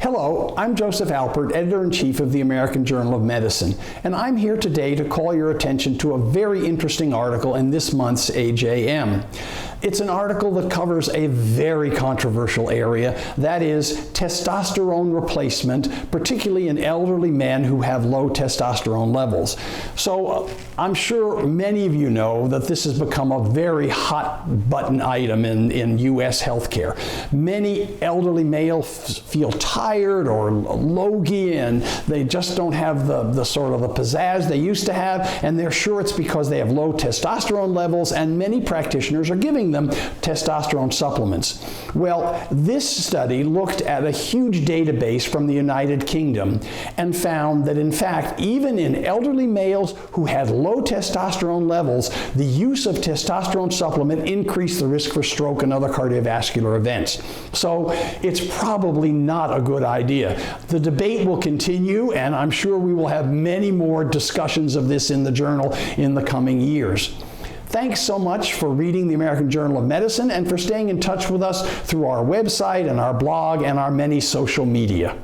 Hello, I'm Joseph Alpert, Editor-in-Chief of the American Journal of Medicine, and I'm here today to call your attention to a very interesting article in this month's AJM. It's an article that covers a very controversial area, that is testosterone replacement, particularly in elderly men who have low testosterone levels. So I'm sure many of you know that this has become a very hot button item in U.S. healthcare. Many elderly males feel tired or logy, and they just don't have the sort of the pizzazz they used to have, and they're sure it's because they have low testosterone levels, and many practitioners are giving them testosterone supplements. Well, this study looked at a huge database from the United Kingdom and found that in fact, even in elderly males who had low testosterone levels, the use of testosterone supplement increased the risk for stroke and other cardiovascular events. So it's probably not a good idea. The debate will continue, and I'm sure we will have many more discussions of this in the journal in the coming years. Thanks so much for reading the American Journal of Medicine and for staying in touch with us through our website and our blog and our many social media.